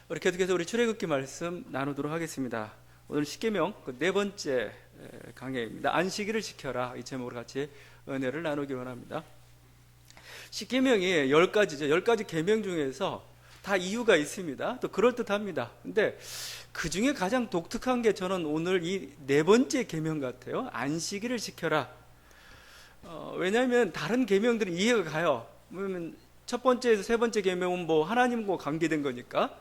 우리 계속해서 우리 출애굽기 말씀 나누도록 하겠습니다. 오늘 십계명 네 번째 강해입니다. 안식일을 지켜라, 이 제목으로 같이 은혜를 나누기 원합니다. 십계명이 10가지죠. 10가지 계명 중에서 다 이유가 있습니다. 또 그럴듯합니다. 근데 그 중에 가장 독특한 게 저는 오늘 이 네 번째 계명 같아요. 안식일을 지켜라. 왜냐하면 다른 계명들은 이해가 가요. 왜냐면 첫 번째에서 세 번째 계명은 뭐 하나님과 관계된 거니까.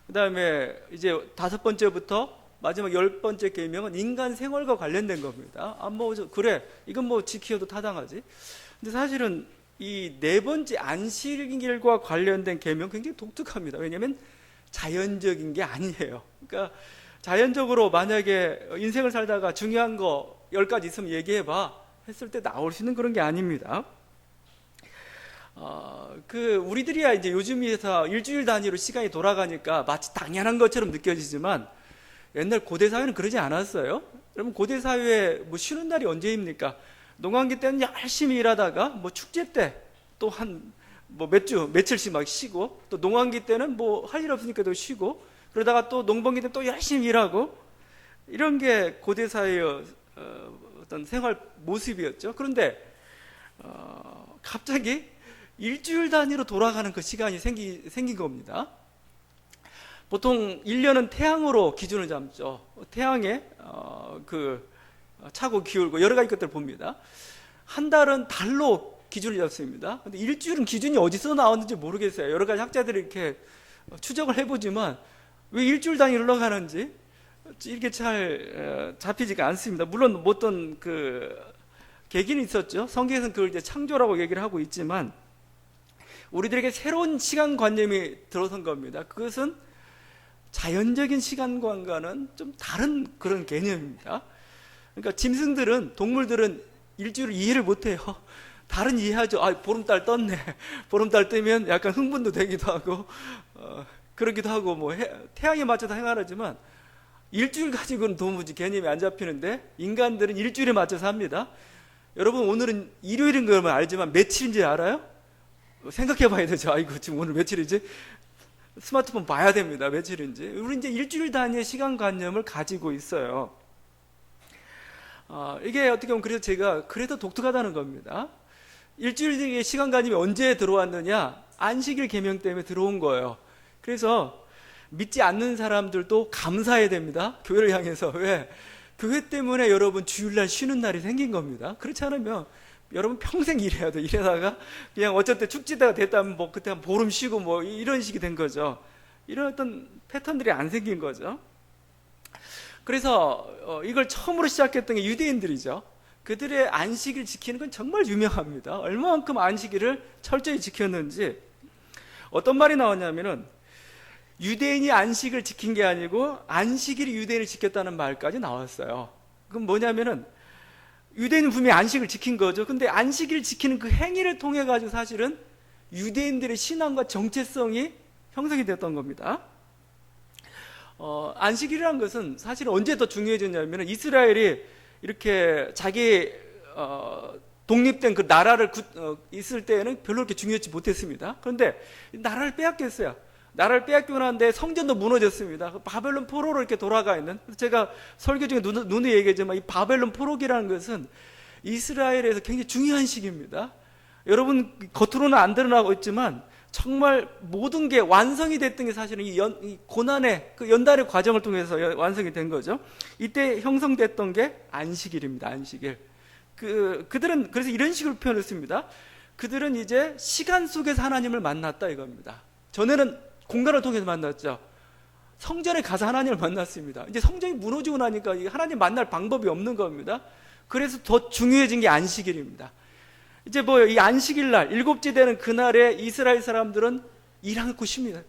그 다음에 이제 다섯 번째부터 마지막 10번째 계명은 인간 생활과 관련된 겁니다. 그래, 이건 뭐 지켜도 타당하지. 근데 사실은 이 네 번째 안식일과 관련된 계명 굉장히 독특합니다. 왜냐하면 자연적인 게 아니에요. 그러니까 자연적으로 만약에 인생을 살다가 중요한 거 10가지 있으면 얘기해봐 했을 때 나올 수 있는 그런 게 아닙니다. 우리들이야 이제 요즘에서 일주일 단위로 시간이 돌아가니까 마치 당연한 것처럼 느껴지지만 옛날 고대 사회는 그러지 않았어요. 여러분, 고대 사회에 뭐 쉬는 날이 언제입니까? 농한기 때는 열심히 일하다가 뭐 축제 때 또 뭐 며칠씩 막 쉬고, 또 농한기 때는 뭐 할 일 없으니까 또 쉬고, 그러다가 또 농번기 때 또 열심히 일하고, 이런 게 고대 사회의 어떤 생활 모습이었죠. 그런데 갑자기 일주일 단위로 돌아가는 그 시간이 생긴 겁니다. 보통 1년은 태양으로 기준을 잡죠. 태양에 차고 기울고 여러 가지 것들을 봅니다. 한 달은 달로 기준을 잡습니다. 근데 일주일은 기준이 어디서 나왔는지 모르겠어요. 여러 가지 학자들이 이렇게 추적을 해보지만 왜 일주일 단위로 흘러가는지 이렇게 잘 잡히지가 않습니다. 물론 어떤 계기는 있었죠. 성경에서는 그걸 이제 창조라고 얘기를 하고 있지만 우리들에게 새로운 시간관념이 들어선 겁니다. 그것은 자연적인 시간관과는 좀 다른 그런 개념입니다. 그러니까 짐승들은, 동물들은 일주일을 이해를 못해요. 다른 이해하죠. 보름달 떴네. 보름달 뜨면 약간 흥분도 되기도 하고 그러기도 하고 뭐 태양에 맞춰서 행하지만 일주일 가지고는 도무지 개념이 안 잡히는데 인간들은 일주일에 맞춰서 합니다. 여러분, 오늘은 일요일인 걸 알지만 며칠인지 알아요? 생각해 봐야 되죠. 아이고, 지금 오늘 며칠이지? 스마트폰 봐야 됩니다. 며칠인지. 우리 이제 일주일 단위의 시간관념을 가지고 있어요. 이게 어떻게 보면 그래서 제가 그래도 독특하다는 겁니다. 일주일의 시간관념이 언제 들어왔느냐? 안식일 계명 때문에 들어온 거예요. 그래서 믿지 않는 사람들도 감사해야 됩니다. 교회를 향해서. 왜? 교회 때문에 여러분 주일날 쉬는 날이 생긴 겁니다. 그렇지 않으면 여러분 평생 일해야 돼. 이러다가 그냥 어쨌든 축제가 됐다면 뭐 그때 한 보름 쉬고 뭐 이런 식이 된 거죠. 이런 어떤 패턴들이 안 생긴 거죠. 그래서 이걸 처음으로 시작했던 게 유대인들이죠. 그들의 안식일 지키는 건 정말 유명합니다. 얼마만큼 안식일을 철저히 지켰는지. 어떤 말이 나왔냐면은 유대인이 안식을 지킨 게 아니고 안식일이 유대인을 지켰다는 말까지 나왔어요. 그건 뭐냐면은 유대인은 분명히 안식을 지킨 거죠. 근데 안식일을 지키는 그 행위를 통해 가지고 사실은 유대인들의 신앙과 정체성이 형성이 됐던 겁니다. 안식일이라는 것은 사실 언제 더 중요해졌냐면 이스라엘이 이렇게 자기 독립된 그 나라를 있을 때에는 별로 그렇게 중요하지 못했습니다. 그런데 나라를 빼앗겼어요. 나라를 빼앗기고 나는데 성전도 무너졌습니다. 바벨론 포로로 이렇게 돌아가 있는, 제가 설교 중에 누누이 얘기했지만 이 바벨론 포로기라는 것은 이스라엘에서 굉장히 중요한 시기입니다. 여러분, 겉으로는 안 드러나고 있지만 정말 모든 게 완성이 됐던 게 사실은 이 고난의 그 연단의 과정을 통해서 완성이 된 거죠. 이때 형성됐던 게 안식일입니다. 안식일. 그들은 그래서 이런 식으로 표현했습니다. 그들은 이제 시간 속에서 하나님을 만났다 이겁니다. 전에는 공간을 통해서 만났죠. 성전에 가서 하나님을 만났습니다. 이제 성전이 무너지고 나니까 하나님 만날 방법이 없는 겁니다. 그래서 더 중요해진 게 안식일입니다. 이제 이 안식일 날, 일곱째 되는 그날에 이스라엘 사람들은 일하고 쉽니다.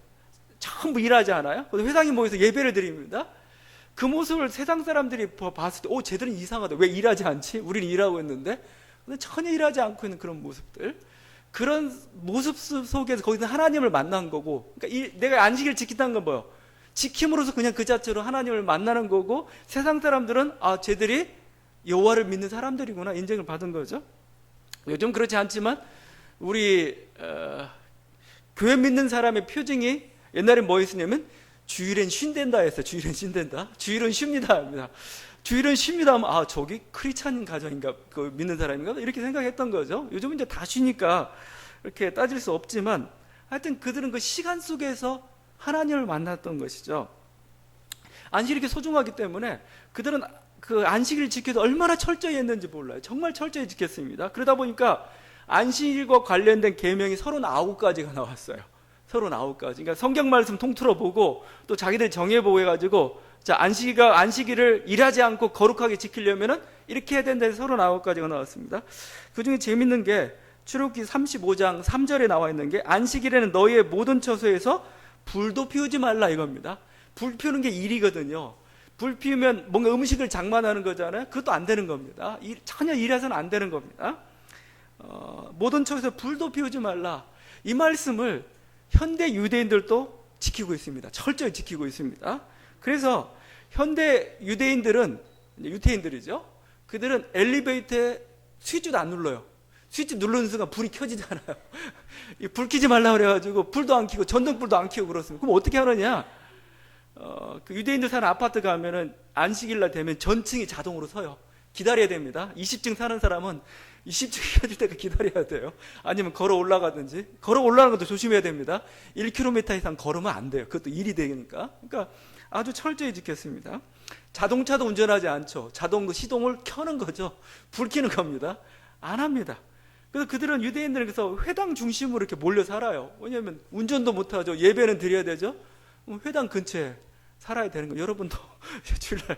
전부 일하지 않아요? 회당에 모여서 예배를 드립니다. 그 모습을 세상 사람들이 봤을 때, 쟤들은 이상하다. 왜 일하지 않지? 우리는 일하고 있는데. 근데 전혀 일하지 않고 있는 그런 모습들. 그런 모습 속에서 거기서 하나님을 만난 거고, 그러니까 내가 안식일을 지킨다는 건 뭐예요? 지킴으로써 그냥 그 자체로 하나님을 만나는 거고, 세상 사람들은 쟤들이 여호와를 믿는 사람들이구나 인정을 받은 거죠. 요즘 그렇지 않지만 우리 교회 믿는 사람의 표징이 옛날에 뭐 있었냐면 주일엔 쉰댄다 했어요. 주일엔 쉰댄다. 주일은 쉽니다 합니다. 주일은 쉽니다 하면 아 저기 크리스찬 가정인가 그 믿는 사람인가 이렇게 생각했던 거죠. 요즘은 이제 다 쉬니까 이렇게 따질 수 없지만 하여튼 그들은 그 시간 속에서 하나님을 만났던 것이죠. 안식이 이렇게 소중하기 때문에 그들은 그 안식일을 지켜서 얼마나 철저히 했는지 몰라요. 정말 철저히 지켰습니다. 그러다 보니까 안식일과 관련된 계명이 39가지가 나왔어요. 39가지. 그러니까 성경 말씀 통틀어 보고 또 자기들 정해보고 해가지고 자 안식일을 일하지 않고 거룩하게 지키려면은 이렇게 해야 된다 해서 39가지가 나왔습니다. 그 중에 재밌는 게 출애굽기 35장 3절에 나와 있는 게 안식일에는 너희의 모든 처소에서 불도 피우지 말라 이겁니다. 불 피우는 게 일이거든요. 불 피우면 뭔가 음식을 장만하는 거잖아요. 그것도 안 되는 겁니다. 전혀 일해서는 안 되는 겁니다. 모든 처소에서 불도 피우지 말라. 이 말씀을 현대 유대인들도 지키고 있습니다. 철저히 지키고 있습니다. 그래서 현대 유대인들은 유태인들이죠. 그들은 엘리베이터에 스위치도 안 눌러요. 스위치 누르는 순간 불이 켜지잖아요. 불 켜지 말라 그래가지고 불도 안 켜고 전등불도 안 켜고 그렇습니다. 그럼 어떻게 하느냐? 그 유대인들 사는 아파트 가면은 안식일날 되면 전층이 자동으로 서요. 기다려야 됩니다. 20층 사는 사람은 20층이 켜질 때까지 기다려야 돼요. 아니면 걸어 올라가든지. 걸어 올라가는 것도 조심해야 됩니다. 1km 이상 걸으면 안 돼요. 그것도 일이 되니까. 그러니까 아주 철저히 지켰습니다. 자동차도 운전하지 않죠. 자동 시동을 켜는 거죠. 불 켜는 겁니다. 안 합니다. 그래서 그들은 유대인들은 그래서 회당 중심으로 이렇게 몰려 살아요. 왜냐하면 운전도 못하죠. 예배는 드려야 되죠. 회당 근처에 살아야 되는 거예요. 여러분도 주일날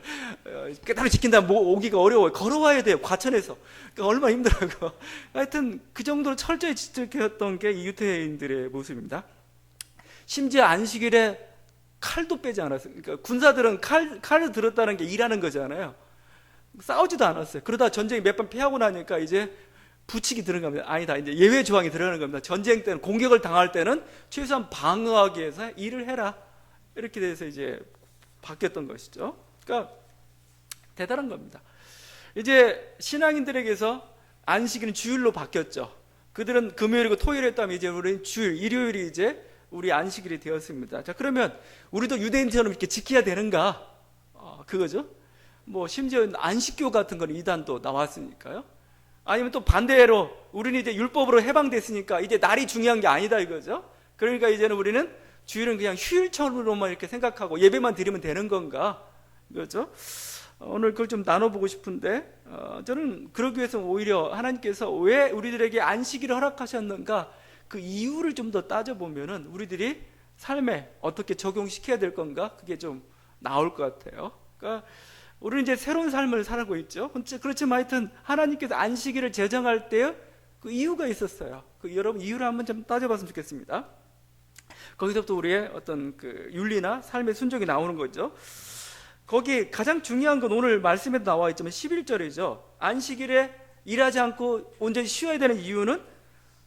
깨달아 지킨다면 오기가 어려워요. 걸어와야 돼요. 과천에서. 그러니까 얼마나 힘들어요. 하여튼 그 정도로 철저히 지켰던 게 이 유대인들의 모습입니다. 심지어 안식일에 칼도 빼지 않았어요. 그러니까 군사들은 칼을 들었다는 게 일하는 거잖아요. 싸우지도 않았어요. 그러다 전쟁이 몇 번 패하고 나니까 이제 부칙이 들어갑니다. 아니다. 이제 예외 조항이 들어가는 겁니다. 전쟁 때는 공격을 당할 때는 최소한 방어하기 위해서 일을 해라. 이렇게 돼서 이제 바뀌었던 것이죠. 그러니까 대단한 겁니다. 이제 신앙인들에게서 안식일은 주일로 바뀌었죠. 그들은 금요일이고 토요일 했다면 이제 우리는 주일, 일요일이 이제 우리 안식일이 되었습니다. 자, 그러면 우리도 유대인처럼 이렇게 지켜야 되는가? 그거죠. 뭐 심지어 안식교 같은 건 이단도 나왔으니까요. 아니면 또 반대로 우리는 이제 율법으로 해방됐으니까 이제 날이 중요한 게 아니다 이거죠. 그러니까 이제는 우리는 주일은 그냥 휴일처럼만 이렇게 생각하고 예배만 드리면 되는 건가? 그렇죠? 오늘 그걸 좀 나눠보고 싶은데 저는 그러기 위해서 오히려 하나님께서 왜 우리들에게 안식일을 허락하셨는가? 그 이유를 좀 더 따져보면은 우리들이 삶에 어떻게 적용시켜야 될 건가? 그게 좀 나올 것 같아요. 그러니까 우리는 이제 새로운 삶을 살고 있죠. 그렇지만 하여튼 하나님께서 안식일을 제정할 때 그 이유가 있었어요. 그 여러분 이유를 한번 좀 따져봤으면 좋겠습니다. 거기서부터 우리의 어떤 그 윤리나 삶의 순종이 나오는 거죠. 거기 가장 중요한 건 오늘 말씀에도 나와 있지만 11절이죠. 안식일에 일하지 않고 온전히 쉬어야 되는 이유는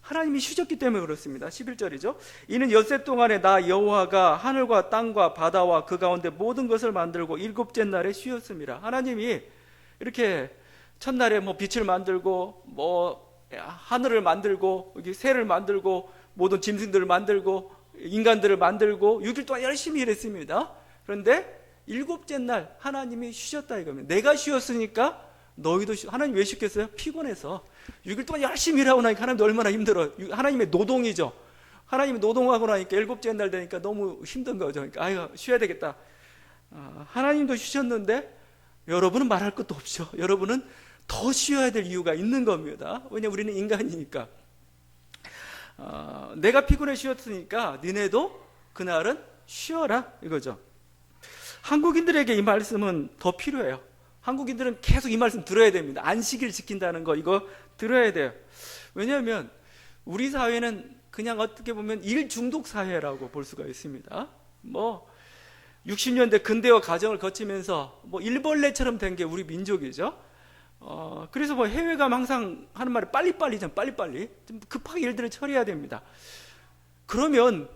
하나님이 쉬셨기 때문에 그렇습니다. 11절이죠. 이는 엿새 동안에 나 여호와가 하늘과 땅과 바다와 그 가운데 모든 것을 만들고 일곱째 날에 쉬었습니다. 하나님이 이렇게 첫날에 뭐 빛을 만들고 뭐 하늘을 만들고 여기 새를 만들고 모든 짐승들을 만들고 인간들을 만들고 6일 동안 열심히 일했습니다. 그런데 일곱째 날 하나님이 쉬셨다 이겁니다. 내가 쉬었으니까 너희도 하나님 왜 쉬겠어요? 피곤해서 6일 동안 열심히 일하고 나니까 하나님도 얼마나 힘들어요. 하나님의 노동이죠. 하나님이 노동하고 나니까 일곱째 날 되니까 너무 힘든 거죠. 그러니까 아유 쉬어야 되겠다. 하나님도 쉬셨는데 여러분은 말할 것도 없죠. 여러분은 더 쉬어야 될 이유가 있는 겁니다. 왜냐하면 우리는 인간이니까. 내가 피곤해 쉬었으니까 니네도 그날은 쉬어라 이거죠. 한국인들에게 이 말씀은 더 필요해요. 한국인들은 계속 이 말씀 들어야 됩니다. 안식일 지킨다는 거 이거 들어야 돼요. 왜냐하면 우리 사회는 그냥 어떻게 보면 일 중독 사회라고 볼 수가 있습니다. 뭐 60년대 근대화 과정을 거치면서 뭐 일벌레처럼 된 게 우리 민족이죠. 그래서 뭐 해외 가면 항상 하는 말이 빨리빨리잖아. 빨리빨리 좀 급하게 일들을 처리해야 됩니다. 그러면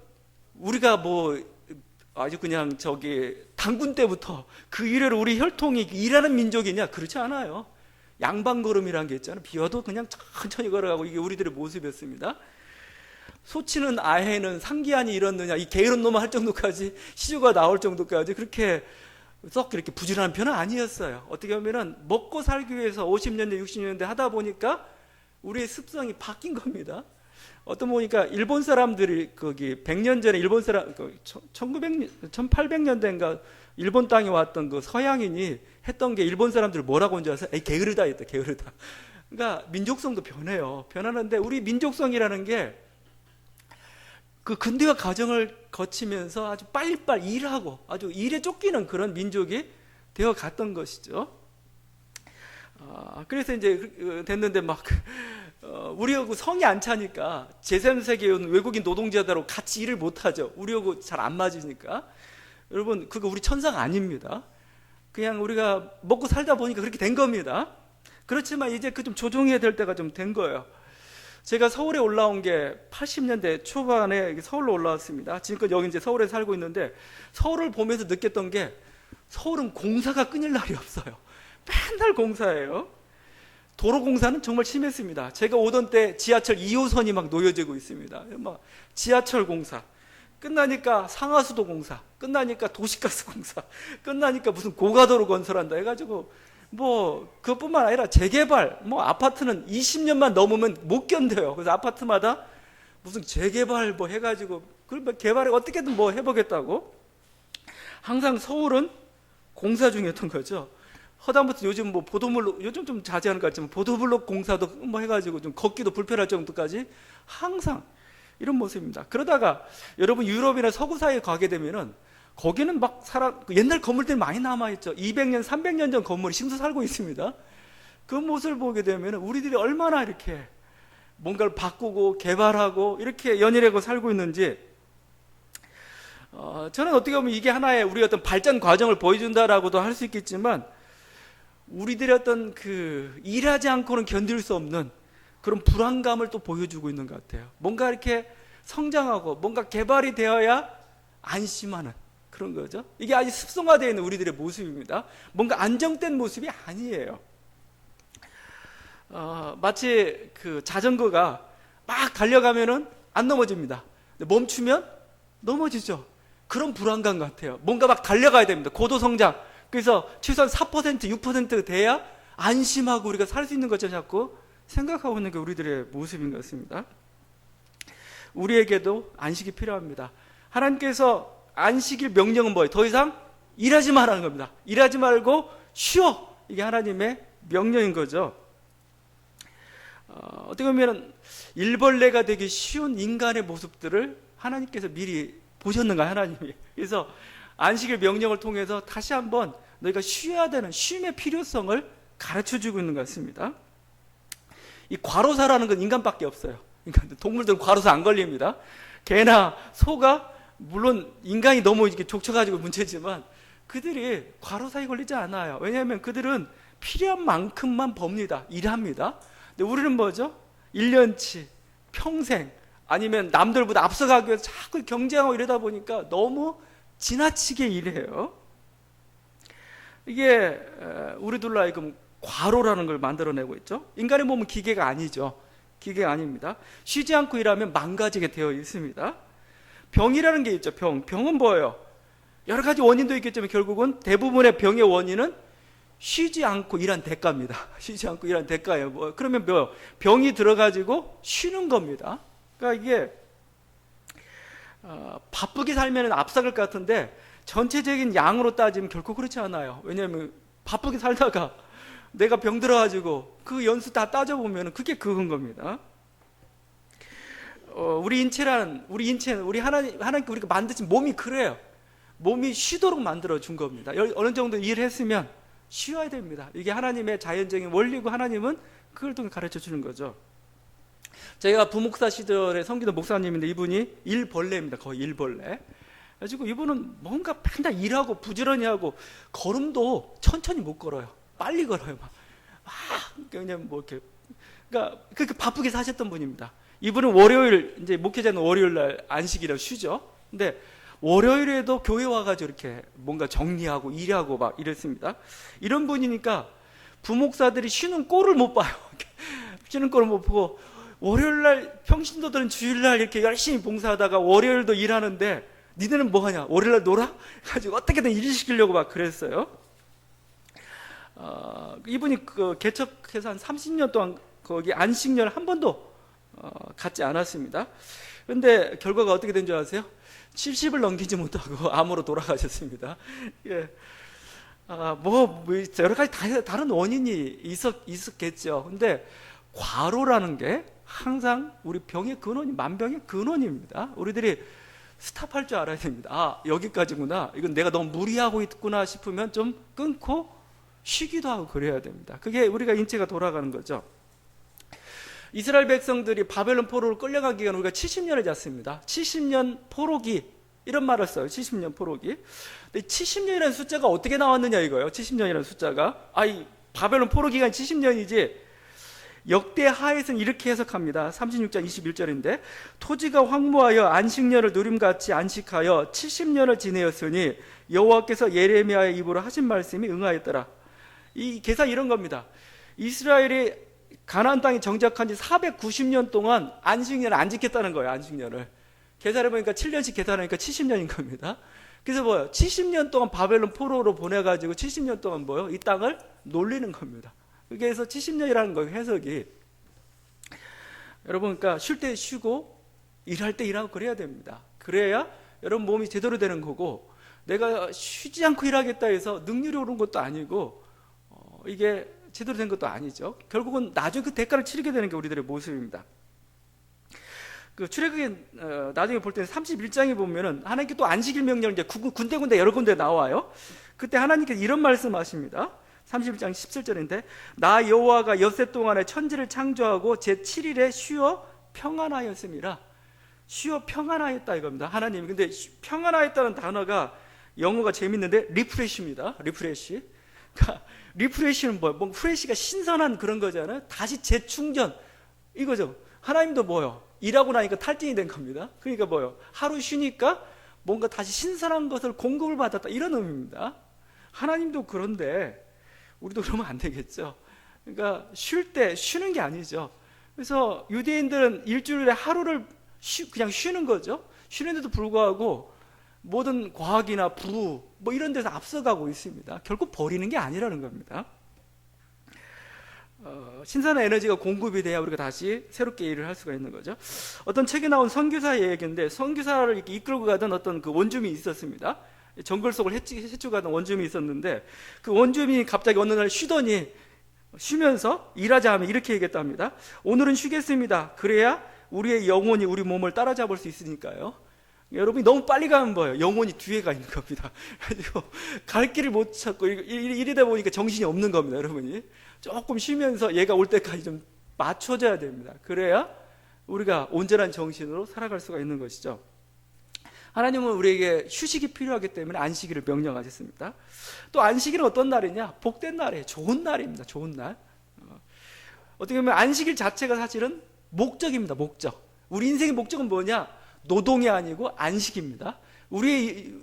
우리가 뭐 아주 그냥 저기 단군 때부터 그 일을 우리 혈통이 일하는 민족이냐? 그렇지 않아요. 양방걸음이라는 게 있잖아요. 비 와도 그냥 천천히 걸어가고 이게 우리들의 모습이었습니다. 소치는 아해는 상기하니 이렇느냐, 이 게으른 놈아 할 정도까지 시조가 나올 정도까지 그렇게 썩 그렇게 부지런한 편은 아니었어요. 어떻게 보면은 먹고 살기 위해서 50년대 60년대 하다 보니까 우리의 습성이 바뀐 겁니다. 어떤 보니까 일본 사람들이 거기 100년 전에 일본 사람 1900년 1800년대인가 일본 땅에 왔던 그 서양인이 했던 게 일본 사람들 뭐라고 한줄 아세요? 에이, 게으르다 했다. 게으르다. 그러니까 민족성도 변해요. 변하는데 우리 민족성이라는 게 그 근대화 과정을 거치면서 아주 빨리빨리 일하고 아주 일에 쫓기는 그런 민족이 되어 갔던 것이죠. 그래서 이제 됐는데 막 우리하고 성이 안 차니까 제3세계에 온 외국인 노동자들하고 같이 일을 못하죠. 우리하고 잘 안 맞으니까. 여러분, 그거 우리 천사가 아닙니다. 그냥 우리가 먹고 살다 보니까 그렇게 된 겁니다. 그렇지만 이제 그 좀 조정해야 될 때가 좀 된 거예요. 제가 서울에 올라온 게 80년대 초반에 서울로 올라왔습니다. 지금껏 여기 이제 서울에 살고 있는데 서울을 보면서 느꼈던 게 서울은 공사가 끊일 날이 없어요. 맨날 공사예요. 도로 공사는 정말 심했습니다. 제가 오던 때 지하철 2호선이 막 놓여지고 있습니다. 막 지하철 공사, 끝나니까 상하수도 공사, 끝나니까 도시가스 공사, 끝나니까 무슨 고가도로 건설한다 해가지고 뭐 그것뿐만 아니라 재개발, 뭐 아파트는 20년만 넘으면 못 견뎌요. 그래서 아파트마다 무슨 재개발 뭐 해가지고 그걸 개발에 어떻게든 뭐 해보겠다고. 항상 서울은 공사 중이었던 거죠. 허다부터 요즘 뭐 보도블록, 요즘 좀 자제하는 것 같지만 보도블록 공사도 뭐 해가지고 좀 걷기도 불편할 정도까지 항상 이런 모습입니다. 그러다가 여러분 유럽이나 서구 사이에 가게 되면은 거기는 막 옛날 건물들이 많이 남아있죠. 200년, 300년 전 건물이 지금도 살고 있습니다. 그 모습을 보게 되면 우리들이 얼마나 이렇게 뭔가를 바꾸고 개발하고 이렇게 연일하고 살고 있는지, 저는 어떻게 보면 이게 하나의 우리 어떤 발전 과정을 보여준다라고도 할 수 있겠지만 우리들의 어떤 그 일하지 않고는 견딜 수 없는 그런 불안감을 또 보여주고 있는 것 같아요. 뭔가 이렇게 성장하고 뭔가 개발이 되어야 안심하는 그런 거죠. 이게 아주 습성화되어 있는 우리들의 모습입니다. 뭔가 안정된 모습이 아니에요. 마치 그 자전거가 막 달려가면은 안 넘어집니다. 멈추면 넘어지죠. 그런 불안감 같아요. 뭔가 막 달려가야 됩니다. 고도 성장. 그래서 최소한 4%, 6% 돼야 안심하고 우리가 살 수 있는 것처럼 자꾸 생각하고 있는 게 우리들의 모습인 것 같습니다. 우리에게도 안식이 필요합니다. 하나님께서 안식일 명령은 뭐예요? 더 이상 일하지 말라는 겁니다. 일하지 말고 쉬어. 이게 하나님의 명령인 거죠. 어떻게 보면 일벌레가 되기 쉬운 인간의 모습들을 하나님께서 미리 보셨는가, 하나님이. 그래서 안식일 명령을 통해서 다시 한번 너희가 쉬어야 되는 쉼의 필요성을 가르쳐주고 있는 것 같습니다. 이 과로사라는 건 인간밖에 없어요. 그러니까 동물들은 과로사 안 걸립니다. 개나 소가 물론 인간이 너무 이렇게 족쳐가지고 문제지만 그들이 과로사에 걸리지 않아요. 왜냐하면 그들은 필요한 만큼만 법니다. 일합니다. 근데 우리는 뭐죠? 1년치, 평생, 아니면 남들보다 앞서가기 위해서 자꾸 경쟁하고 이러다 보니까 너무 지나치게 일해요. 이게 우리들로 하여금 과로라는 걸 만들어내고 있죠. 인간의 몸은 기계가 아니죠. 기계가 아닙니다. 쉬지 않고 일하면 망가지게 되어 있습니다. 병이라는 게 있죠. 병은 뭐예요? 여러 가지 원인도 있겠지만 결국은 대부분의 병의 원인은 쉬지 않고 일한 대가입니다. 쉬지 않고 일한 대가예요. 그러면 병이 들어가지고 쉬는 겁니다. 그러니까 이게 바쁘게 살면 앞서갈 것 같은데 전체적인 양으로 따지면 결코 그렇지 않아요. 왜냐하면 바쁘게 살다가 내가 병 들어가지고 그 연수 다 따져보면 그게 그건 겁니다. 우리 인체는 우리 하나님께 우리가 만드신 몸이 그래요. 몸이 쉬도록 만들어 준 겁니다. 어느 정도 일했으면 쉬어야 됩니다. 이게 하나님의 자연적인 원리고 하나님은 그걸 통해 가르쳐 주는 거죠. 제가 부목사 시절에 섬기던 목사님인데 이분이 일벌레입니다. 거의 일벌레. 그래가지고 이분은 뭔가 맨날 일하고 부지런히 하고 걸음도 천천히 못 걸어요. 빨리 걸어요. 그냥 뭐 이렇게. 그러니까 그렇게 바쁘게 사셨던 분입니다. 이분은 월요일, 이제 목회자는 월요일 날 안식이라 쉬죠. 근데 월요일에도 교회 와가지고 이렇게 뭔가 정리하고 일하고 막 이랬습니다. 이런 분이니까 부목사들이 쉬는 꼴을 못 봐요. 쉬는 꼴을 못 보고 월요일날 평신도들은 주일날 이렇게 열심히 봉사하다가 월요일도 일하는데 니네는 뭐하냐? 월요일날 놀아? 가지고 어떻게든 일 시키려고 막 그랬어요. 이분이 그 개척해서 한 30년 동안 거기 안식년 한 번도 갖지 않았습니다. 그런데 결과가 어떻게 된 줄 아세요? 70을 넘기지 못하고 암으로 돌아가셨습니다. 예. 여러 가지 다른 원인이 있었겠죠. 근데 과로라는 게 항상 우리 병의 근원이, 만병의 근원입니다. 우리들이 스탑할 줄 알아야 됩니다. 여기까지구나. 이건 내가 너무 무리하고 있구나 싶으면 좀 끊고 쉬기도 하고 그래야 됩니다. 그게 우리가 인체가 돌아가는 거죠. 이스라엘 백성들이 바벨론 포로로 끌려간 기간 우리가 70년을 잤습니다. 70년 포로기, 이런 말을 써요. 70년 포로기. 근데 70년이라는 숫자가 어떻게 나왔느냐 이거예요. 70년이라는 숫자가. 바벨론 포로 기간이 70년이지. 역대 하에서는 이렇게 해석합니다. 36장 21절인데 토지가 황무하여 안식년을 누림같이 안식하여 70년을 지내었으니 여호와께서 예레미야의 입으로 하신 말씀이 응하였더라. 이 계산 이런 겁니다. 이스라엘이 가나안 땅에 정착한 지 490년 동안 안식년을 안 지켰다는 거예요. 안식년을 계산해보니까 7년씩 계산하니까 70년인 겁니다. 그래서 뭐예요? 70년 동안 바벨론 포로로 보내가지고 70년 동안 뭐예요? 이 땅을 놀리는 겁니다. 그래서 70년이라는 거예요, 해석이. 여러분, 그러니까 쉴 때 쉬고 일할 때 일하고 그래야 됩니다. 그래야 여러분 몸이 제대로 되는 거고, 내가 쉬지 않고 일하겠다 해서 능률이 오른 것도 아니고 이게 제대로 된 것도 아니죠. 결국은 나중에 그 대가를 치르게 되는 게 우리들의 모습입니다. 그 출애굽기 나중에 볼 때는 31장에 보면은 하나님께 또 안식일 명령을 이제 군데군데 여러 군데 나와요. 그때 하나님께서 이런 말씀하십니다. 31장 17절인데 나 여호와가 엿새 동안에 천지를 창조하고 제7일에 쉬어 평안하였음이라. 쉬어 평안하였다 이겁니다. 하나님이. 근데 평안하였다는 단어가 영어가 재밌는데 리프레시입니다. 리프레시. 그러니까 리프레시는 뭐예요? 뭐 프레시가 신선한 그런 거잖아요. 다시 재충전 이거죠. 하나님도 뭐예요? 일하고 나니까 탈진이 된 겁니다. 그러니까 뭐예요? 하루 쉬니까 뭔가 다시 신선한 것을 공급을 받았다 이런 의미입니다. 하나님도 그런데 우리도 그러면 안 되겠죠. 그러니까 쉴 때 쉬는 게 아니죠. 그래서 유대인들은 일주일에 하루를 그냥 쉬는 거죠. 쉬는데도 불구하고 모든 과학이나 부 뭐 이런 데서 앞서가고 있습니다. 결국 버리는 게 아니라는 겁니다. 신선한 에너지가 공급이 돼야 우리가 다시 새롭게 일을 할 수가 있는 거죠. 어떤 책에 나온 선교사의 얘기인데 선교사를 이렇게 이끌고 가던 어떤 그 원주민이 있었습니다. 정글 속을 헤쳐가던 원주민이 있었는데 그 원주민이 갑자기 어느 날 쉬면서 일하자 하면 이렇게 얘기했답니다. 오늘은 쉬겠습니다. 그래야 우리의 영혼이 우리 몸을 따라잡을 수 있으니까요. 여러분이 너무 빨리 가면 뭐예요? 영혼이 뒤에 가 있는 겁니다. 그래서 갈 길을 못 찾고 이러다 보니까 정신이 없는 겁니다. 여러분이 조금 쉬면서 얘가 올 때까지 좀 맞춰줘야 됩니다. 그래야 우리가 온전한 정신으로 살아갈 수가 있는 것이죠. 하나님은 우리에게 휴식이 필요하기 때문에 안식일을 명령하셨습니다. 또 안식일은 어떤 날이냐? 복된 날이에요. 좋은 날입니다. 좋은 날. 어떻게 보면 안식일 자체가 사실은 목적입니다. 목적. 우리 인생의 목적은 뭐냐? 노동이 아니고 안식입니다. 우리의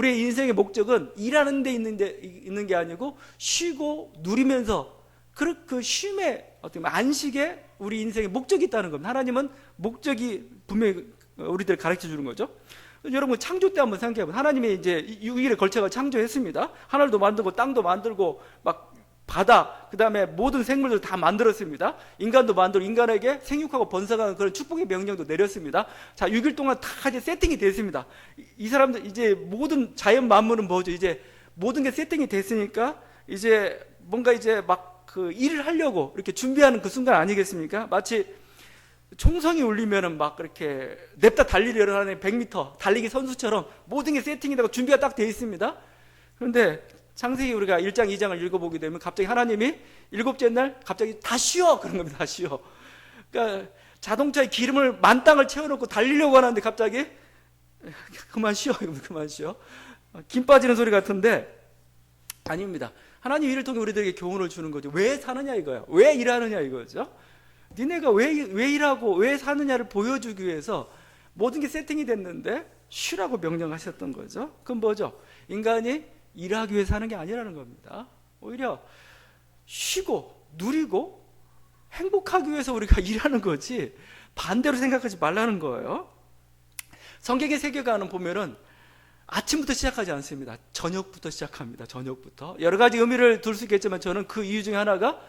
인생의 목적은 일하는 데 있는 게 아니고 쉬고 누리면서 그 쉼에 어떻게 보면 안식에 우리 인생의 목적이 있다는 겁니다. 하나님은 목적이 분명히 우리들 가르쳐 주는 거죠. 여러분 창조 때 한번 생각해 보세요. 하나님이 이제 6일에 걸쳐서 창조했습니다. 하늘도 만들고 땅도 만들고 막 바다, 그 다음에 모든 생물들 다 만들었습니다. 인간도 만들고 인간에게 생육하고 번성하는 그런 축복의 명령도 내렸습니다. 자, 6일 동안 다 이제 세팅이 됐습니다. 이 사람들 이제 모든 자연 만물은 뭐죠? 이제 모든 게 세팅이 됐으니까 이제 뭔가 이제 막 그 일을 하려고 이렇게 준비하는 그 순간 아니겠습니까? 마치 총성이 울리면은 막 그렇게 냅다 달리려는 하는 100m 달리기 선수처럼 모든 게 세팅이 되고 준비가 딱 돼 있습니다. 그런데 창세기 우리가 1장 2장을 읽어보게 되면 갑자기 하나님이 일곱째 날 갑자기 다 쉬어 그런 겁니다. 다 쉬어. 그러니까 자동차에 기름을 만땅을 채워놓고 달리려고 하는데 갑자기 그만 쉬어. 그만 쉬어. 김 빠지는 소리 같은데 아닙니다. 하나님 일을 통해 우리들에게 교훈을 주는 거죠. 왜 사느냐 이거야. 왜 일하느냐 이거죠. 니네가 왜 일하고 왜 사느냐를 보여주기 위해서 모든 게 세팅이 됐는데 쉬라고 명령하셨던 거죠. 그건 뭐죠? 인간이 일하기 위해 사는 게 아니라는 겁니다. 오히려 쉬고 누리고 행복하기 위해서 우리가 일하는 거지 반대로 생각하지 말라는 거예요. 성경의 세계관은 보면은 아침부터 시작하지 않습니다. 저녁부터 시작합니다. 저녁부터. 여러 가지 의미를 둘 수 있겠지만 저는 그 이유 중에 하나가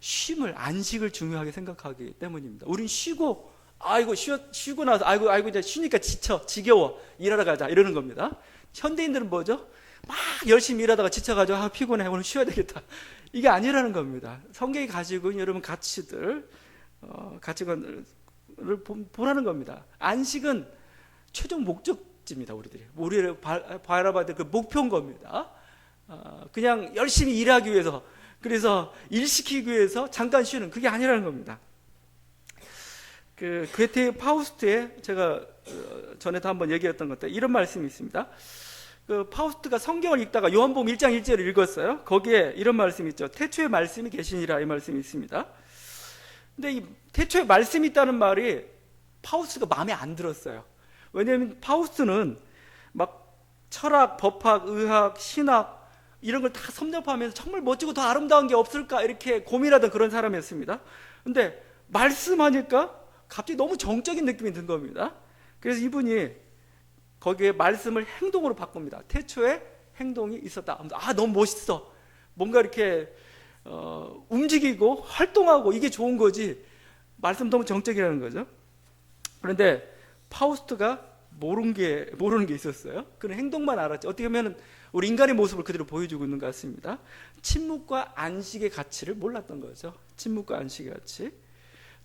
쉼을, 안식을 중요하게 생각하기 때문입니다. 우린 쉬고, 쉬고 나서, 이제 쉬니까 지겨워. 일하러 가자. 이러는 겁니다. 현대인들은 뭐죠? 막 열심히 일하다가 지쳐가지고, 피곤해. 오늘 쉬어야 되겠다. 이게 아니라는 겁니다. 성경이 가지고 있는 여러분 가치관을 보라는 겁니다. 안식은 최종 목적지입니다. 우리를 바라봐야 될 그 목표인 겁니다. 그냥 열심히 일하기 위해서, 그래서 일시키기 위해서 잠깐 쉬는, 그게 아니라는 겁니다. 그 괴테 파우스트에 제가 전에도 한번 얘기했던 것때 이런 말씀이 있습니다. 그 파우스트가 성경을 읽다가 요한복음 1장 1절을 읽었어요. 거기에 이런 말씀이 있죠. 태초에 말씀이 계시니라, 이 말씀이 있습니다. 근데 이 태초에 말씀이 있다는 말이 파우스트가 마음에 안 들었어요. 왜냐하면 파우스트는 막 철학, 법학, 의학, 신학 이런 걸 다 섭렵하면서 정말 멋지고 더 아름다운 게 없을까 이렇게 고민하던 그런 사람이었습니다. 근데 말씀하니까 갑자기 너무 정적인 느낌이 든 겁니다. 그래서 이분이 거기에 말씀을 행동으로 바꿉니다. 태초에 행동이 있었다. 너무 멋있어. 뭔가 이렇게 움직이고 활동하고 이게 좋은 거지. 말씀 너무 정적이라는 거죠. 그런데 파우스트가 모르는 게 있었어요. 그런 행동만 알았죠. 어떻게 보면 우리 인간의 모습을 그대로 보여주고 있는 것 같습니다. 침묵과 안식의 가치를 몰랐던 거죠. 침묵과 안식의 가치.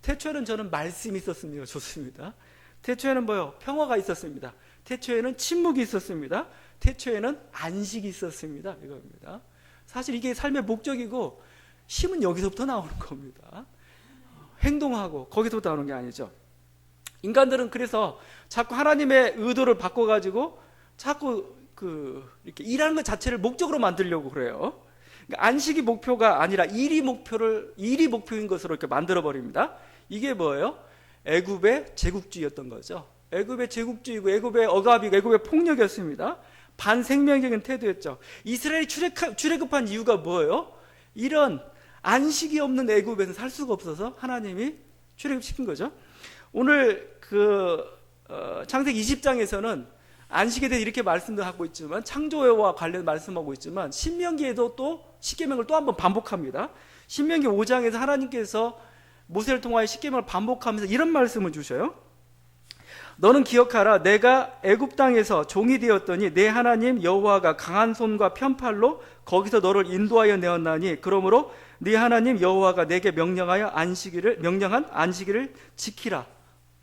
태초에는 저는 말씀이 있었습니다. 좋습니다. 태초에는 뭐요? 평화가 있었습니다. 태초에는 침묵이 있었습니다. 태초에는 안식이 있었습니다. 이겁니다. 사실 이게 삶의 목적이고 힘은 여기서부터 나오는 겁니다. 행동하고 거기서부터 나오는 게 아니죠. 인간들은 그래서 자꾸 하나님의 의도를 바꿔가지고 자꾸 이렇게 일하는 것 자체를 목적으로 만들려고 그래요. 그러니까 안식이 목표가 아니라 일이 목표인 것으로 이렇게 만들어 버립니다. 이게 뭐예요? 애굽의 제국주의였던 거죠. 애굽의 제국주의고 애굽의 억압이고 애굽의 폭력이었습니다. 반생명적인 태도였죠. 이스라엘이 출애굽한 이유가 뭐예요? 이런 안식이 없는 애굽에서 살 수가 없어서 하나님이 출애굽시킨 거죠. 오늘 창세기 20장에서는 안식에 대해 이렇게 말씀도 하고 있지만, 창조와 관련 말씀하고 있지만, 신명기에도 또 십계명을 또 한번 반복합니다. 신명기 5장에서 하나님께서 모세를 통하여 십계명을 반복하면서 이런 말씀을 주셔요. 너는 기억하라. 내가 애굽 땅에서 종이 되었더니 내 하나님 여호와가 강한 손과 편팔로 거기서 너를 인도하여 내었나니, 그러므로 네 하나님 여호와가 내게 명령한 안식일을 지키라.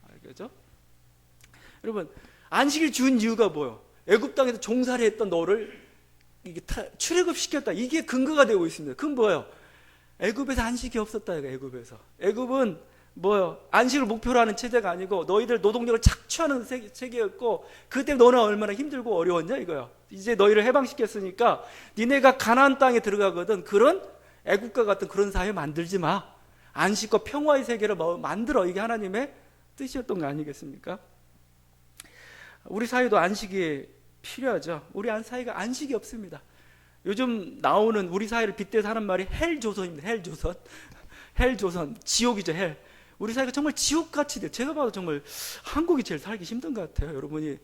알겠죠? 여러분, 안식일 준 이유가 뭐예요? 애굽 땅에서 종살이 했던 너를 출애굽시켰다. 이게 근거가 되고 있습니다. 그건 뭐예요? 애굽에서 안식이 없었다. 애굽에서. 애굽은 뭐예요? 안식을 목표로 하는 체제가 아니고 너희들 노동력을 착취하는 세계였고, 그때 너는 얼마나 힘들고 어려웠냐 이거야. 이제 너희를 해방시켰으니까 니네가 가나안 땅에 들어가거든. 그런 애국과 같은 그런 사회 만들지 마. 안식과 평화의 세계를 만들어. 이게 하나님의 뜻이었던 거 아니겠습니까? 우리 사회도 안식이 필요하죠. 우리 사회가 안식이 없습니다. 요즘 나오는 우리 사회를 빗대서 하는 말이 헬조선입니다. 헬조선. 지옥이죠. 헬. 우리 사회가 정말 지옥같이 돼. 제가 봐도 정말 한국이 제일 살기 힘든 것 같아요. 여러분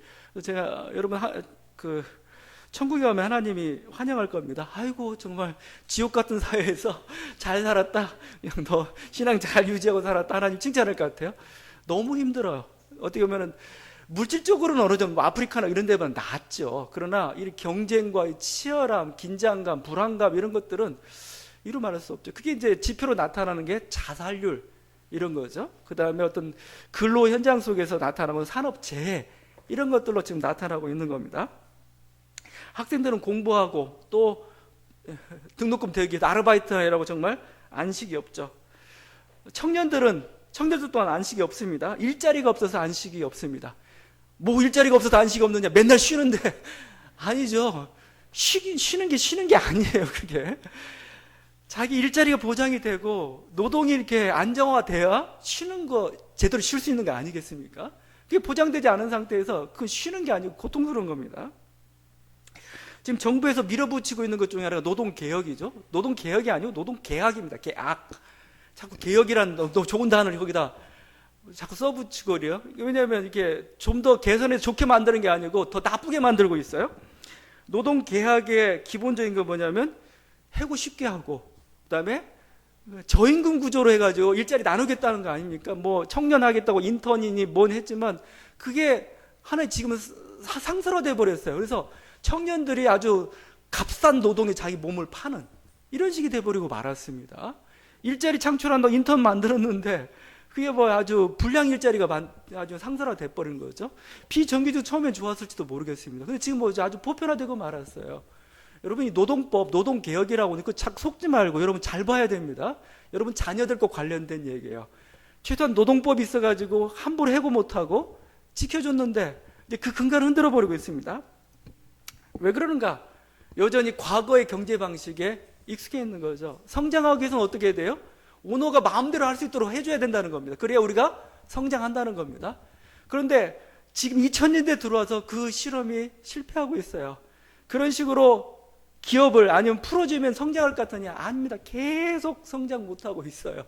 천국에 가면 하나님이 환영할 겁니다. 아이고 정말 지옥 같은 사회에서 잘 살았다. 그냥 너 신앙 잘 유지하고 살았다. 하나님 칭찬할 것 같아요. 너무 힘들어요. 어떻게 보면은 물질적으로는 어느 정도 아프리카나 이런 데보다 낫죠. 그러나 이 경쟁과 치열함, 긴장감, 불안감 이런 것들은 이루 말할 수 없죠. 그게 이제 지표로 나타나는 게 자살률 이런 거죠. 그 다음에 어떤 근로 현장 속에서 나타나는 산업재해 이런 것들로 지금 나타나고 있는 겁니다. 학생들은 공부하고 또 등록금 대기 위해서 아르바이트하라고 정말 안식이 없죠. 청년들 또한 안식이 없습니다. 일자리가 없어서 안식이 없습니다. 뭐 일자리가 없어서 안식이 없느냐? 맨날 쉬는데 아니죠. 쉬는 게 아니에요. 그게 자기 일자리가 보장이 되고 노동이 이렇게 안정화돼야 쉬는 거 제대로 쉴 수 있는 거 아니겠습니까? 그게 보장되지 않은 상태에서 그 쉬는 게 아니고 고통스러운 겁니다. 지금 정부에서 밀어붙이고 있는 것 중에 하나가 노동개혁이죠. 노동개혁이 아니고 노동계약입니다. 계약. 자꾸 개혁이란 너무 좋은 단어를 거기다 자꾸 써붙이고 그래요. 왜냐하면 이게 좀 더 개선해서 좋게 만드는 게 아니고 더 나쁘게 만들고 있어요. 노동 계약의 기본적인 건 뭐냐면 해고 쉽게 하고, 그다음에 저임금 구조로 해가지고 일자리 나누겠다는 거 아닙니까? 뭐 청년 하겠다고 인턴이니 뭔 했지만 그게 하나의 지금은 상설화돼 버렸어요. 그래서 청년들이 아주 값싼 노동에 자기 몸을 파는 이런 식이 돼버리고 말았습니다. 일자리 창출한다고 인턴 만들었는데 그게 뭐 아주 불량 일자리가 아주 상설화돼 버린 거죠. 비정규직 처음엔 좋았을지도 모르겠습니다. 근데 지금 뭐 아주 보편화되고 말았어요. 여러분 이 노동법, 노동개혁이라고 하니까 착 속지 말고 여러분 잘 봐야 됩니다. 여러분 자녀들과 관련된 얘기예요. 최소한 노동법이 있어가지고 함부로 해고 못하고 지켜줬는데 이제 그 근간을 흔들어 버리고 있습니다. 왜 그러는가? 여전히 과거의 경제 방식에 익숙해 있는 거죠. 성장하기 위해서는 어떻게 해야 돼요? 오너가 마음대로 할 수 있도록 해줘야 된다는 겁니다. 그래야 우리가 성장한다는 겁니다. 그런데 지금 2000년대 들어와서 그 실험이 실패하고 있어요. 그런 식으로 기업을 아니면 풀어주면 성장할 것 같으냐? 아닙니다. 계속 성장 못하고 있어요.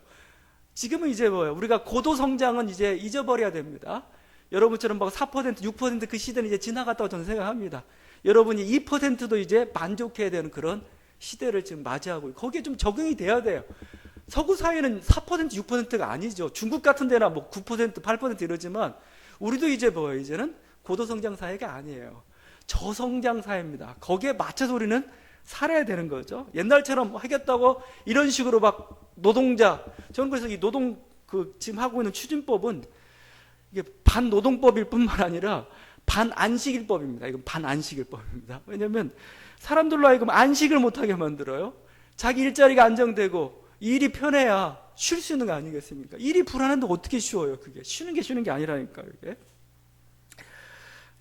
지금은 이제 뭐예요? 우리가 고도 성장은 이제 잊어버려야 됩니다. 여러분처럼 막 4%, 6% 그 시대는 이제 지나갔다고 저는 생각합니다. 여러분이 2%도 이제 만족해야 되는 그런 시대를 지금 맞이하고 거기에 좀 적응이 돼야 돼요. 서구 사회는 4%, 6%가 아니죠. 중국 같은 데나 뭐 9%, 8% 이러지만 우리도 이제 뭐예요? 이제는 고도 성장 사회가 아니에요. 저성장 사회입니다. 거기에 맞춰서 우리는 살아야 되는 거죠. 옛날처럼 하겠다고 이런 식으로 막 노동자, 저는 그래서 이 노동 지금 하고 있는 추진법은 이게 반노동법일 뿐만 아니라 반안식일법입니다. 이건 반안식일법입니다. 왜냐하면 사람들로 하여금 안식을 못하게 만들어요. 자기 일자리가 안정되고 일이 편해야 쉴 수 있는 거 아니겠습니까? 일이 불안한데 어떻게 쉬어요? 그게 쉬는 게 아니라니까요. 이게.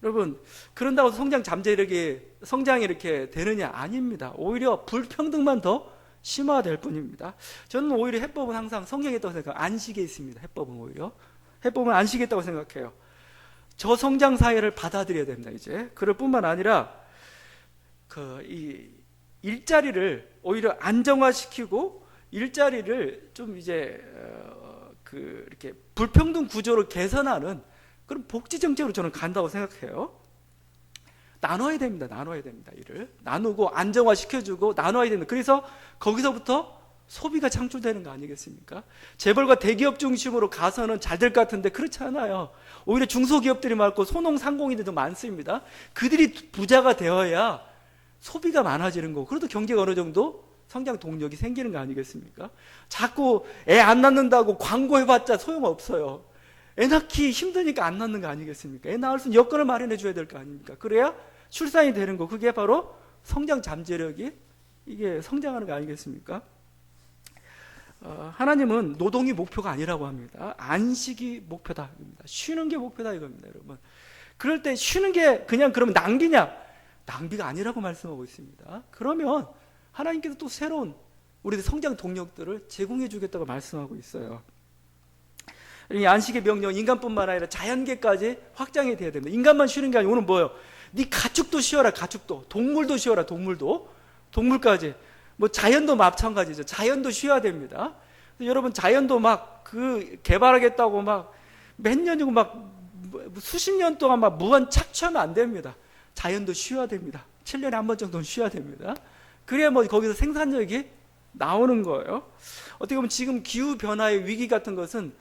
여러분, 그런다고 성장이 이렇게 되느냐? 아닙니다. 오히려 불평등만 더 심화될 뿐입니다. 저는 오히려 해법은 항상 성경에 있다고 생각해요. 안식에 있습니다. 해법은 안식에 있다고 생각해요. 저성장 사회를 받아들여야 됩니다. 이제 그럴 뿐만 아니라 이 일자리를 오히려 안정화시키고 일자리를 좀 이제 이렇게 불평등 구조를 개선하는 그런 복지 정책으로 저는 간다고 생각해요. 나눠야 됩니다. 일을 나누고 안정화 시켜주고 나눠야 됩니다. 그래서 거기서부터 소비가 창출되는 거 아니겠습니까? 재벌과 대기업 중심으로 가서는 잘 될 것 같은데 그렇지 않아요. 오히려 중소기업들이 많고 소농상공인들도 많습니다. 그들이 부자가 되어야 소비가 많아지는 거고, 그래도 경제가 어느 정도 성장 동력이 생기는 거 아니겠습니까? 자꾸 애 안 낳는다고 광고해봤자 소용없어요. 애 낳기 힘드니까 안 낳는 거 아니겠습니까? 애 낳을 수 있는 여건을 마련해 줘야 될 거 아닙니까? 그래야 출산이 되는 거, 그게 바로 성장 잠재력이 이게 성장하는 거 아니겠습니까? 하나님은 노동이 목표가 아니라고 합니다. 안식이 목표다. 쉬는 게 목표다 이겁니다, 여러분. 그럴 때 쉬는 게 그냥 그러면 낭비냐? 낭비가 아니라고 말씀하고 있습니다. 그러면 하나님께서 또 새로운 우리의 성장 동력들을 제공해 주겠다고 말씀하고 있어요. 이 안식의 명령, 인간뿐만 아니라 자연계까지 확장이 돼야 됩니다. 인간만 쉬는 게 아니고 오늘 뭐예요? 네 가축도 쉬어라, 가축도. 동물도 쉬어라, 동물까지. 뭐 자연도 마찬가지죠. 자연도 쉬어야 됩니다. 여러분 자연도 막 개발하겠다고 막 몇 년이고 막 수십 년 동안 막 무한 착취하면 안 됩니다. 자연도 쉬어야 됩니다. 7년에 한 번 정도는 쉬어야 됩니다. 그래야 뭐 거기서 생산력이 나오는 거예요. 어떻게 보면 지금 기후 변화의 위기 같은 것은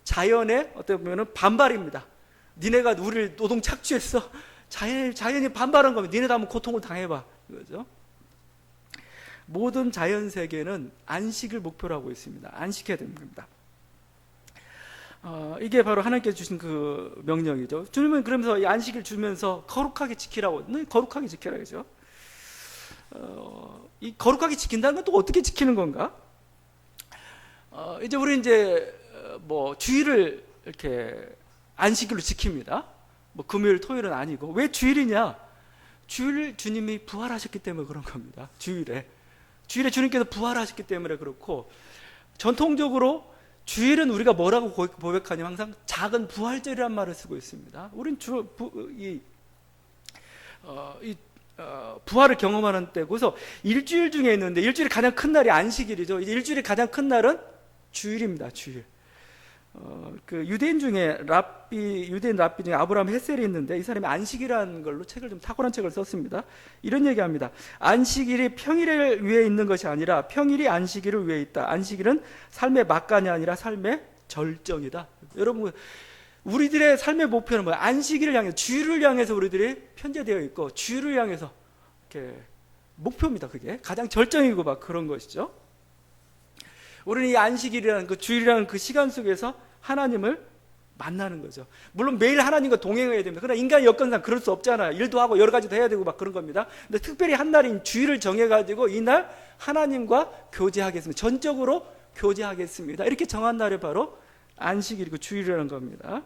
자연의 어떻게 보면은 반발입니다. 니네가 우리를 노동 착취했어. 자연이 반발한 겁니다. 니네도 한번 고통을 당해봐. 이거죠. 모든 자연 세계는 안식을 목표로 하고 있습니다. 안식해야 됩니다. 이게 바로 하나님께서 주신 그 명령이죠. 주님은 그러면서 이 안식을 주면서 거룩하게 지키라고, 거룩하게 지키라 그러죠. 이 거룩하게 지킨다는 건 또 어떻게 지키는 건가? 이제 우리 이제 뭐 주일을 이렇게 안식일로 지킵니다. 뭐 금요일, 토요일은 아니고. 왜 주일이냐? 주일 주님이 부활하셨기 때문에 그런 겁니다. 주일에 주님께서 부활하셨기 때문에 그렇고, 전통적으로 주일은 우리가 뭐라고 고백하냐면 항상 작은 부활절이란 말을 쓰고 있습니다. 우린 부활을 경험하는 때고, 그래서 일주일 중에 있는데 일주일의 가장 큰 날이 안식일이죠. 이제 일주일의 가장 큰 날은 주일입니다. 주일. 그 유대인 랍비 중에 아브라함 헤셀이 있는데 이 사람이 안식이라는 걸로 책을 좀 탁월한 책을 썼습니다. 이런 얘기합니다. 안식일이 평일을 위해 있는 것이 아니라 평일이 안식일을 위해 있다. 안식일은 삶의 막간이 아니라 삶의 절정이다. 여러분, 우리들의 삶의 목표는 뭐야? 안식일을 향해, 주일을 향해서 우리들이 편제되어 있고 주일을 향해서 이렇게 목표입니다. 그게 가장 절정이고 막 그런 것이죠. 우리는 이 안식일이라는 그 주일이라는 그 시간 속에서 하나님을 만나는 거죠. 물론 매일 하나님과 동행해야 됩니다. 그러나 인간의 여건상 그럴 수 없잖아요. 일도 하고 여러 가지도 해야 되고 막 그런 겁니다. 근데 특별히 한 날인 주일을 정해가지고 이날 하나님과 교제하겠습니다. 전적으로 교제하겠습니다. 이렇게 정한 날이 바로 안식일이고 주일이라는 겁니다.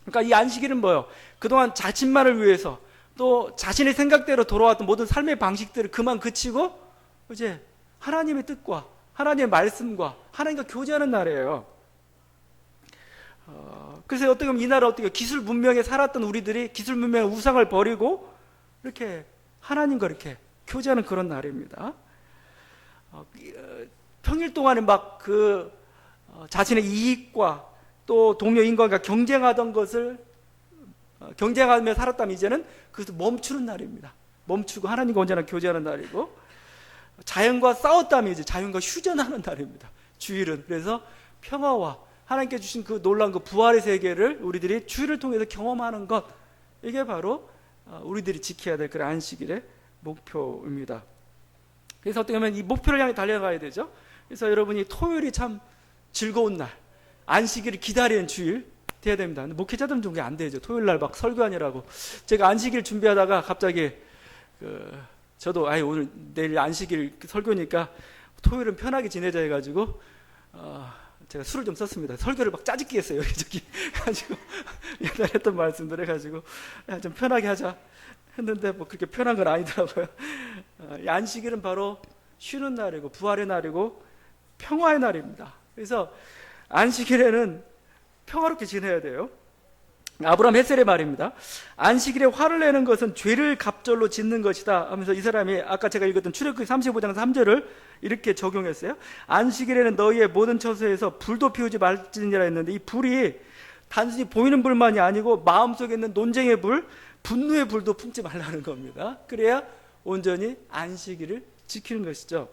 그러니까 이 안식일은 뭐예요? 그동안 자신만을 위해서 또 자신의 생각대로 돌아왔던 모든 삶의 방식들을 그만 그치고 이제 하나님의 뜻과 하나님의 말씀과 하나님과 교제하는 날이에요. 그래서 어떻게 보면 이 날은 어떻게 기술 문명에 살았던 우리들이 기술 문명의 우상을 버리고 이렇게 하나님과 이렇게 교제하는 그런 날입니다. 평일 동안에 막 그 자신의 이익과 또 동료 인간과 경쟁하던 것을 경쟁하며 살았다면 이제는 그것을 멈추는 날입니다. 멈추고 하나님과 언제나 교제하는 날이고, 자연과 싸웠다면 이제 자연과 휴전하는 날입니다. 주일은. 그래서 평화와 하나님께 주신 그 놀라운 그 부활의 세계를 우리들이 주일을 통해서 경험하는 것, 이게 바로 우리들이 지켜야 될 그런 안식일의 목표입니다. 그래서 어떻게 보면 이 목표를 향해 달려가야 되죠. 그래서 여러분이 토요일이 참 즐거운 날, 안식일을 기다리는 주일 돼야 됩니다. 근데 목회자들은 좀 그게 안 되죠. 토요일 날 막 설교하느라고. 제가 안식일 준비하다가 갑자기 저도 오늘 내일 안식일 설교니까 토요일은 편하게 지내자 해가지고 제가 술을 좀 썼습니다. 설교를 막 짜집기 했어요. 여기저기 가지고 옛날에 했던 말씀들 해가지고 좀 편하게 하자 했는데 뭐 그렇게 편한 건 아니더라고요. 이 안식일은 바로 쉬는 날이고 부활의 날이고 평화의 날입니다. 그래서 안식일에는 평화롭게 지내야 돼요. 아브라함 헤셀의 말입니다. 안식일에 화를 내는 것은 죄를 갑절로 짓는 것이다 하면서 이 사람이 아까 제가 읽었던 출애굽기 35장 3절을 이렇게 적용했어요. 안식일에는 너희의 모든 처소에서 불도 피우지 말지니라 했는데, 이 불이 단순히 보이는 불만이 아니고 마음속에 있는 논쟁의 불, 분노의 불도 품지 말라는 겁니다. 그래야 온전히 안식일을 지키는 것이죠.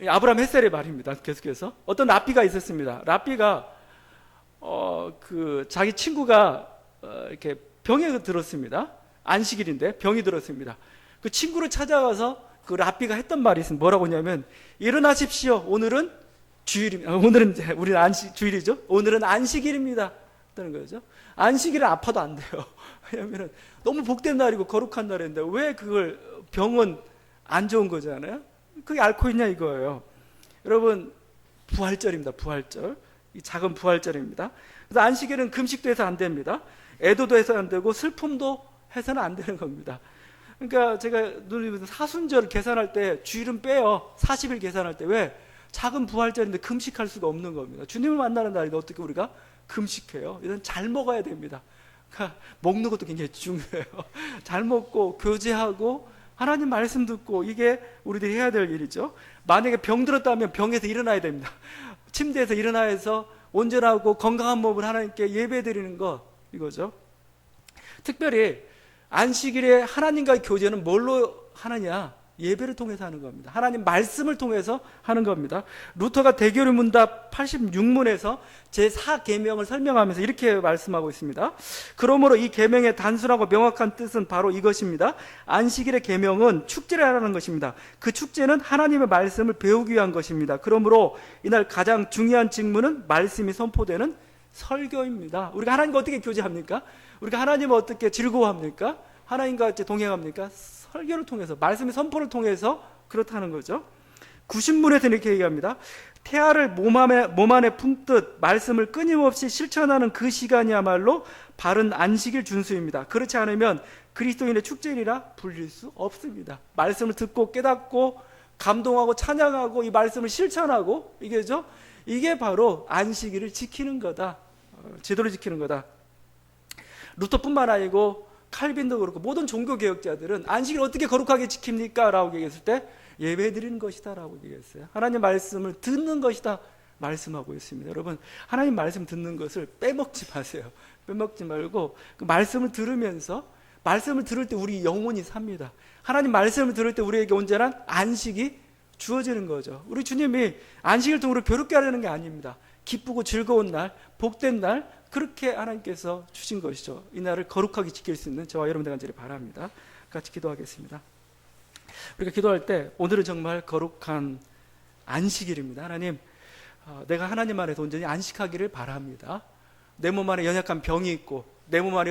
아브라함 헤셀의 말입니다. 계속해서 어떤 랍비가 있었습니다. 랍비가 자기 친구가 이렇게 병에 들었습니다. 안식일인데 병이 들었습니다. 그 친구를 찾아가서 그 랍비가 했던 말이 있습니다. 뭐라고 하냐면, 일어나십시오. 오늘은 주일입니다. 오늘은 우리는 주일이죠. 오늘은 안식일입니다. 하는 거죠. 안식일은 아파도 안 돼요. 왜냐하면 너무 복된 날이고 거룩한 날인데 왜 그걸 병은 안 좋은 거잖아요. 그게 앓고 있냐 이거예요. 여러분, 부활절입니다. 부활절. 이 작은 부활절입니다. 그래서 안식일은 금식도 해서 안 됩니다. 애도도 해서 안 되고 슬픔도 해서는 안 되는 겁니다. 그러니까 제가 사순절 계산할 때 주일은 빼요. 40일 계산할 때. 왜? 작은 부활절인데 금식할 수가 없는 겁니다. 주님을 만나는 날인데 어떻게 우리가 금식해요? 이건 잘 먹어야 됩니다. 그러니까 먹는 것도 굉장히 중요해요. 잘 먹고 교제하고 하나님 말씀 듣고, 이게 우리들이 해야 될 일이죠. 만약에 병 들었다면 병에서 일어나야 됩니다. 침대에서 일어나서 온전하고 건강한 몸을 하나님께 예배드리는 것, 이거죠. 특별히 안식일에 하나님과의 교제는 뭘로 하느냐? 예배를 통해서 하는 겁니다. 하나님 말씀을 통해서 하는 겁니다. 루터가 대교리 문답 86문에서 제4계명을 설명하면서 이렇게 말씀하고 있습니다. 그러므로 이 계명의 단순하고 명확한 뜻은 바로 이것입니다. 안식일의 계명은 축제를 하라는 것입니다. 그 축제는 하나님의 말씀을 배우기 위한 것입니다. 그러므로 이날 가장 중요한 직무는 말씀이 선포되는 설교입니다. 우리가 하나님과 어떻게 교제합니까? 우리가 하나님을 어떻게 즐거워합니까? 하나님과 어떻게 동행합니까? 설교를 통해서, 말씀의 선포를 통해서 그렇다는 거죠. 90문에서 이렇게 얘기합니다. 태아를 몸 안에 품듯 말씀을 끊임없이 실천하는 그 시간이야말로 바른 안식일 준수입니다. 그렇지 않으면 그리스도인의 축제일이라 불릴 수 없습니다. 말씀을 듣고 깨닫고 감동하고 찬양하고 이 말씀을 실천하고, 이게 바로 안식일을 지키는 거다. 제대로 지키는 거다. 루터뿐만 아니고 칼빈도 그렇고 모든 종교개혁자들은 안식일을 어떻게 거룩하게 지킵니까? 라고 얘기했을 때 예배드리는 것이다라고 얘기했어요. 하나님 말씀을 듣는 것이다 말씀하고 있습니다. 여러분, 하나님 말씀 듣는 것을 빼먹지 마세요. 빼먹지 말고 그 말씀을 들으면서, 말씀을 들을 때 우리 영혼이 삽니다. 하나님 말씀을 들을 때 우리에게 온전한 안식이 주어지는 거죠. 우리 주님이 안식일 통으로 괴롭게 하려는 게 아닙니다. 기쁘고 즐거운 날, 복된 날, 그렇게 하나님께서 주신 것이죠. 이 날을 거룩하게 지킬 수 있는 저와 여러분 되기를 바랍니다. 같이 기도하겠습니다. 우리가 기도할 때 오늘은 정말 거룩한 안식일입니다. 하나님, 내가 하나님 안에서 온전히 안식하기를 바랍니다. 내 몸 안에 연약한 병이 있고 내 몸 안에